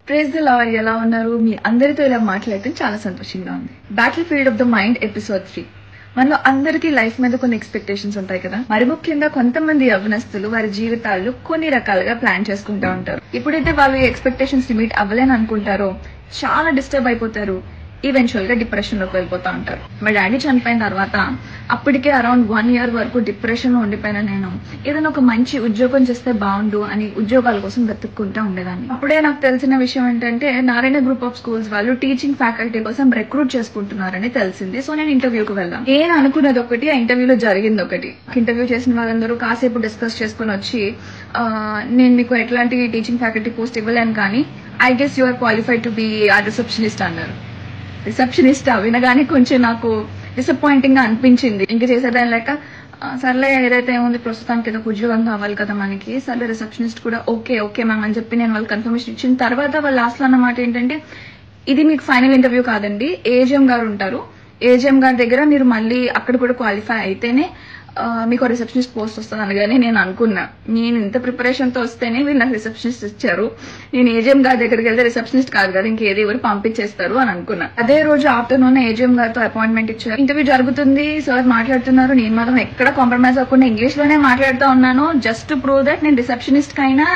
Praise the lord. ఎలా ఉన్నారు? మీ అందరితో ఇలా మాట్లాడటం చాలా సంతోషంగా ఉంది. Battle field of the mind episode 3. మనలో అందరికీ లైఫ్ మీద కొన్ని ఎక్స్పెక్టేషన్స్ ఉంటాయి కదా. మరి ముఖ్యంగా కొంతమంది యవ్వనస్తులు వారి జీవితాల్లో కొన్ని రకాలుగా ప్లాన్ చేసుకుంటూ ఉంటారు. ఇప్పుడైతే వాళ్ళు ఎక్స్పెక్టేషన్స్ మీట్ అవ్వలేని అనుకుంటారో చాలా డిస్టర్బ్ అయిపోతారు. ఈవెన్చువల్ గా డిప్రెషన్ లోకి వెళ్ళిపోతా ఉంటారు. మా డాడీ చనిపోయిన తర్వాత అప్పటికే అరౌండ్ 1 year వరకు డిప్రెషన్ లో ఉండిపోయినా నేను ఏదైనా ఒక మంచి ఉద్యోగం చేస్తే బాగుండు అని ఉద్యోగాల కోసం వెతుక్కుంటూ ఉండేదాన్ని. అప్పుడే నాకు తెలిసిన విషయం ఏంటంటే నారాయణ గ్రూప్ ఆఫ్ స్కూల్స్ వాళ్ళు టీచింగ్ ఫ్యాకల్టీ కోసం రిక్రూట్ చేసుకుంటున్నారని తెలిసింది. సో నేను ఇంటర్వ్యూకి వెళ్ళాను. నేను అనుకున్నది ఒకటి, ఆ ఇంటర్వ్యూలో జరిగింది ఒకటి. ఇంటర్వ్యూ చేసిన వాళ్ళందరూ కాసేపు డిస్కస్ చేసుకుని వచ్చి నేను మీకు ఎట్లాంటి టీచింగ్ ఫ్యాకల్టీ పోస్ట్ ఇవ్వలేను కానీ I guess you are qualified to be a receptionist అన్నారు. రిసెప్షనిస్ట్ వినగానే కొంచెం నాకు డిసప్పాయింటింగ్ గా అనిపించింది. ఇంకా చేసేదాని లేక సర్లే ఏదైతే ఏముంది ప్రస్తుతానికి ఏదో ఉద్యోగం కావాలి కదా మనకి, సర్లే రిసెప్షనిస్ట్ కూడా ఓకే మ్యామ్ అని చెప్పి నేను వాళ్ళు కన్ఫర్మేషన్ ఇచ్చిన తర్వాత వాళ్ళు లాస్ట్ లో అన్నమాట ఏంటంటే ఇది మీకు ఫైనల్ ఇంటర్వ్యూ కాదండి, ఏజిఎం గారు ఉంటారు, ఏజిఎం గారి దగ్గర మీరు మళ్ళీ అక్కడ కూడా క్వాలిఫై అయితేనే మీకు రిసెప్షనిస్ట్ పోస్ట్ వస్తుంది అనగానే నేను అనుకున్నా, నేను ఇంత ప్రిపరేషన్ తో వస్తేనే వీళ్ళు నాకు రిసెప్షనిస్ట్ ఇచ్చారు, నేను ఏజిఎం గారి దగ్గరికి వెళ్తే రిసెప్షనిస్ట్ కాదు కదా ఇంకేది ఎవరు పంపించేస్తారు అని అనుకున్నా. అదే రోజు ఆఫ్టర్నూన్ ఏజిఎం గారితో అపాయింట్మెంట్ ఇచ్చారు. ఇంటర్వ్యూ జరుగుతుంది, సార్ మాట్లాడుతున్నారు, నేను మాత్రం ఎక్కడ కాంప్రమైజ్ అవ్వకుండా ఇంగ్లీష్ లోనే మాట్లాడుతూ ఉన్నాను. జస్ట్ టు ప్రూవ్ దట్ నేను రిసెప్షనిస్ట్ కైనా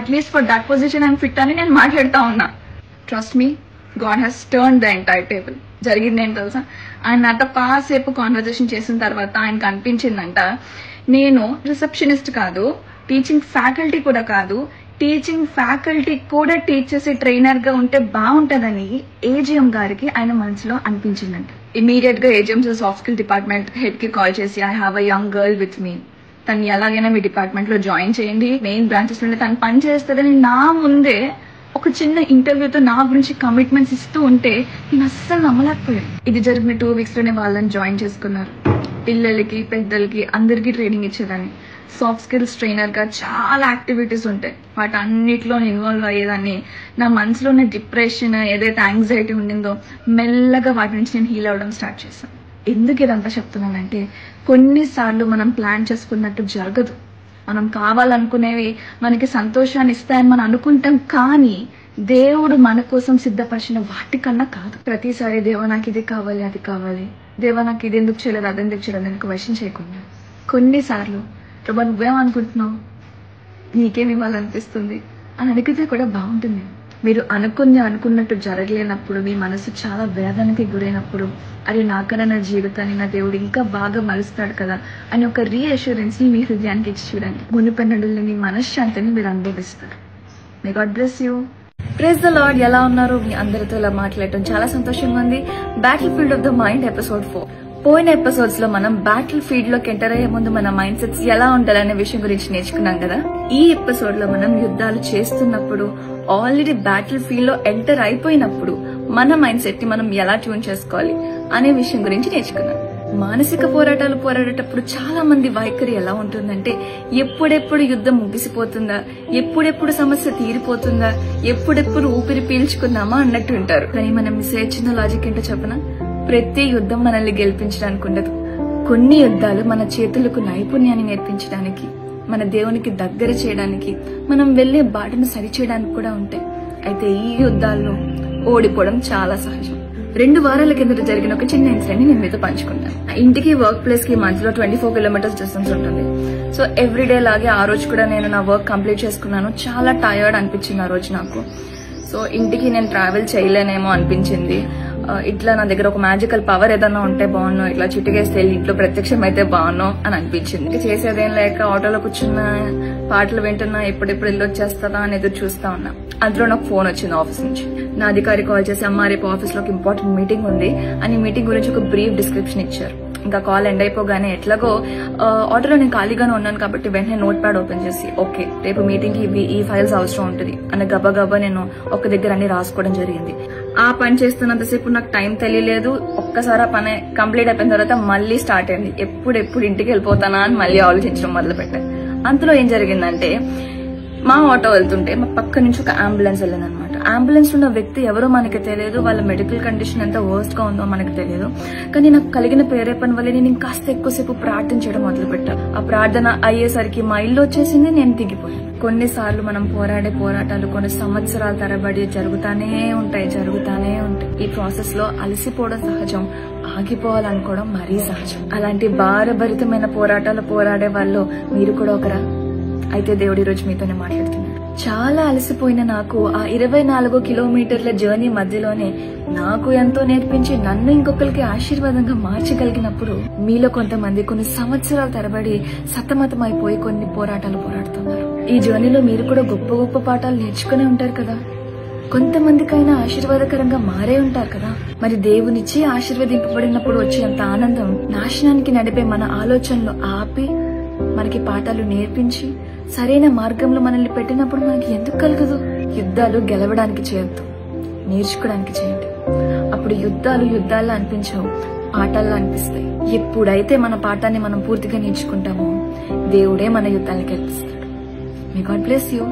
at least for that position and fit అని నేను మాట్లాడుతూ ఉన్నా. Trust me, God has turn the entire table. జరిగింది ఏంటి తెలుసా, ఆయన నాతో కాసేపు కాన్వర్జేషన్ చేసిన తర్వాత ఆయనకు అనిపించిందంట నేను రిసెప్షనిస్ట్ కాదు, టీచింగ్ ఫ్యాకల్టీ కూడా కాదు, టీచింగ్ ఫ్యాకల్టీ కూడా టీచ్ చేసే ట్రైనర్ గా ఉంటే బాగుంటదని ఏజిఎం గారికి ఆయన మనసులో అనిపించిందంట. ఇమీడియట్ గా AGM soft skill department head కి కాల్ చేసి I have a young girl with me, తను ఎలాగైనా మీ డిపార్ట్మెంట్ లో జాయిన్ చేయండి, మెయిన్ బ్రాంచెస్ నుండి తను పని చేస్తుందని నా ముందే ఒక చిన్న ఇంటర్వ్యూతో నా గురించి కమిట్మెంట్స్ ఇస్తూ ఉంటే నేను అస్సలు నమ్మలేకపోయాను. ఇది జరిగిన 2 weeks లోనే వాళ్ళని జాయిన్ చేసుకున్నారు. పిల్లలకి పెద్దలకి అందరికీ ట్రైనింగ్ ఇచ్చేదాన్ని. సాఫ్ట్ స్కిల్స్ ట్రైనర్ గా చాలా యాక్టివిటీస్ ఉంటాయి, వాటి అన్నిటిలో ఇన్వాల్వ్ అయ్యేదాన్ని. నా మనసులో ఉన్న డిప్రెషన్ ఏదైతే యాంగ్జైటీ ఉండిందో మెల్లగా వాటి నుంచి నేను హీల్ అవ్వడం స్టార్ట్ చేశాను. ఎందుకు ఇదంతా చెప్తున్నానంటే కొన్నిసార్లు మనం ప్లాన్ చేసుకున్నట్టు జరగదు. మనం కావాలనుకునేవి మనకి సంతోషాన్ని ఇస్తాయని మనం అనుకుంటాం, కానీ దేవుడు మన కోసం సిద్ధపరిచిన వాటికన్నా కాదు. ప్రతిసారి దేవా నాకు ఇది కావాలి అది కావాలి, దేవా నాకు ఇది ఎందుకు చేయలేదు అది ఎందుకు చేయలేదు అని క్వశ్చన్ చేయకుండా కొన్నిసార్లు ప్రభా నువ్వేమనుకుంటున్నావు, నీకేమి ఇవ్వాలనిపిస్తుంది అని అడిగితే కూడా బాగుంటుంది. మీరు అనుకున్నట్టు జరగలేనప్పుడు, మీ మనసు చాలా వేదనకి గురైనప్పుడు అది నాకన్నా నా జీవితాన్ని నా దేవుడు ఇంకా బాగా మలుస్తాడు కదా అని ఒక రీఅష్యూరెన్స్ ని మీ హృదయానికి ఇచ్చి చూడండి. మునిపెన్నడులని మనశ్శాంతిని మీరు అనుభవిస్తారు. May God bless you. Praise the Lord. ఎలా ఉన్నారు? మీ అందరితో ఇలా మాట్లాడటం చాలా సంతోషంగా ఉంది. Battle field of the mind episode 4. పోయిన ఎపిసోడ్స్ లో మనం బ్యాటిల్ ఫీల్డ్ లోకి ఎంటర్ అయ్యే ముందు మన మైండ్ సెట్స్ ఎలా ఉండాలనే విషయం గురించి నేర్చుకున్నాం కదా. ఈ ఎపిసోడ్ లో మనం యుద్ధాలు చేస్తున్నప్పుడు, ఆల్రెడీ బ్యాటిల్ ఫీల్డ్ లో ఎంటర్ అయిపోయినప్పుడు మన మైండ్ సెట్ ని మనం ఎలా ట్యూన్ చేసుకోవాలి అనే విషయం గురించి నేర్చుకున్నాం. మానసిక పోరాటాలు పోరాడేటప్పుడు చాలా మంది వైఖరి ఎలా ఉంటుందంటే ఎప్పుడెప్పుడు యుద్ధం ముగిసిపోతుందా, ఎప్పుడెప్పుడు సమస్య తీరిపోతుందా, ఎప్పుడెప్పుడు ఊపిరి పీల్చుకుందామా అన్నట్టు ఉంటారు. కానీ మనం మిస్ అయ్యే చిన్న లాజిక్ ఏంటో చెప్పనా, ప్రతి యుద్ధం మనల్ని గెలిపించడానికి ఉండదు. కొన్ని యుద్ధాలు మన చేతులకు నైపుణ్యాన్ని నేర్పించడానికి, మన దేవునికి దగ్గర చేయడానికి, మనం వెళ్లే బాటను సరిచేయడానికి కూడా ఉంటాయి. అయితే ఈ యుద్ధాల్లో ఓడిపోవడం చాలా సహజం. 2 వారాల కిందట జరిగిన ఒక చిన్న ఇన్సిడెంట్ ని నేను మీతో పంచుకున్నాను. ఇంటికి వర్క్ ప్లేస్ కి మధ్యలో 24 kilometers డిస్టెన్స్ ఉంటుంది. సో ఎవ్రీడే లాగే ఆ రోజు కూడా నేను నా వర్క్ కంప్లీట్ చేసుకున్నాను. చాలా టయర్డ్ అనిపించింది ఆ రోజు నాకు. సో ఇంటికి నేను ట్రావెల్ చేయలేనేమో అనిపించింది. ఇట్లా నా దగ్గర ఒక మ్యాజికల్ పవర్ ఏదన్నా ఉంటే బాగున్నావు, ఇట్లా చిటికేస్తే ఇంట్లో ప్రత్యక్షం అయితే బాగున్నావు అని అనిపించింది. చేసేదేం లేక ఆటోలో కూర్చున్నా, పాటలు వింటున్నా, ఎప్పుడెప్పుడు ఇల్లు వచ్చేస్తుందా అని ఎదురు చూస్తా ఉన్నా. అందులో నాకు ఫోన్ వచ్చింది ఆఫీస్ నుంచి. నా అధికారి కాల్ చేసి అమ్మా రేపు ఆఫీస్ లో ఒక ఇంపార్టెంట్ మీటింగ్ ఉంది అని మీటింగ్ గురించి ఒక బ్రీఫ్ డిస్క్రిప్షన్ ఇచ్చారు. ఇంకా కాల్ ఎండ్ అయిపోగానే ఎట్లాగో ఆటోలో నేను ఖాళీగానే ఉన్నాను కాబట్టి వెంటనే నోట్ ప్యాడ్ ఓపెన్ చేసి ఓకే రేపు మీటింగ్ కి ఈ ఫైల్స్ అవసరం ఉంటుంది అని గబగబా నేను ఒక దగ్గర అన్ని రాసుకోవడం జరిగింది. ఆ పని చేస్తున్నంతసేపు నాకు టైం తెలియలేదు. ఒక్కసారి ఆ పని కంప్లీట్ అయిపోయిన తర్వాత మళ్ళీ స్టార్ట్ అయింది. ఎప్పుడు ఇంటికి వెళ్ళిపోతానా అని మళ్ళీ ఆలోచించడం మొదలు పెట్టాను. అంతలో ఏం జరిగిందంటే మా ఆటో వెళ్తుంటే మా పక్క నుంచి ఒక అంబులెన్స్ వెళ్ళిందనమాట. అంబులెన్స్ ఉన్న వ్యక్తి ఎవరో మనకి తెలియదు, వాళ్ళ మెడికల్ కండిషన్ ఎంత వర్స్ట్ గా ఉందో మనకు తెలియదు. కానీ నాకు కలిగిన ప్రేరేపణ వల్ల నేను ఇంకాస్త ఎక్కువసేపు ప్రార్థన చేయడం మొదలు పెట్టాను. ఆ ప్రార్థన అయ్యేసరికి మా ఇల్లు వచ్చేసింది, నేను దిగిపోయాను. కొన్నిసార్లు మనం పోరాడే పోరాటాలు కొన్ని సంవత్సరాల తరబడి జరుగుతానే ఉంటాయి. ఈ ప్రాసెస్ లో అలసిపోవడం సహజం, ఆగిపోవాలనుకోవడం మరీ సహజం. అలాంటి భారభరితమైన పోరాటాలు పోరాడే వాళ్ళు మీరు కూడా ఒకరా? అయితే దేవుడి రోజు మీతోనే మాట్లాడుతున్నాడు. చాలా అలసిపోయిన నాకు ఆ 24 కిలోమీటర్ల జర్నీ మధ్యలోనే నాకు ఎంతో నేర్పించి నన్ను ఇంకొకరికి ఆశీర్వాదంగా మార్చగలిగినప్పుడు మీలో కొంతమంది కొన్ని సంవత్సరాల తరబడి సతమతమైపోయి కొన్ని పోరాటాలు పోరాడుతున్నారు. ఈ జర్నీలో మీరు కూడా గొప్ప గొప్ప పాఠాలు నేర్చుకునే ఉంటారు కదా. కొంతమందికైనా ఆశీర్వాదకరంగా మారే ఉంటారు కదా. మరి దేవునిచ్చి ఆశీర్వదింపబడినప్పుడు వచ్చేంత ఆనందం నాశనానికి నడిపే మన ఆలోచనలు ఆపి మనకి పాఠాలు నేర్పించి సరైన మార్గంలో మనల్ని పెట్టినప్పుడు మనకి ఎందుకు కలగదు? యుద్ధాలు గెలవడానికి చేయొద్దు, నేర్చుకోవడానికి చేయండి. అప్పుడు యుద్ధాలు అనిపించవు, పాఠాల్లో అనిపిస్తాయి. ఎప్పుడైతే మన పాఠాన్ని మనం పూర్తిగా నేర్చుకుంటామో దేవుడే మన యుద్ధాలు గెలిపిస్తాడు. May God bless you.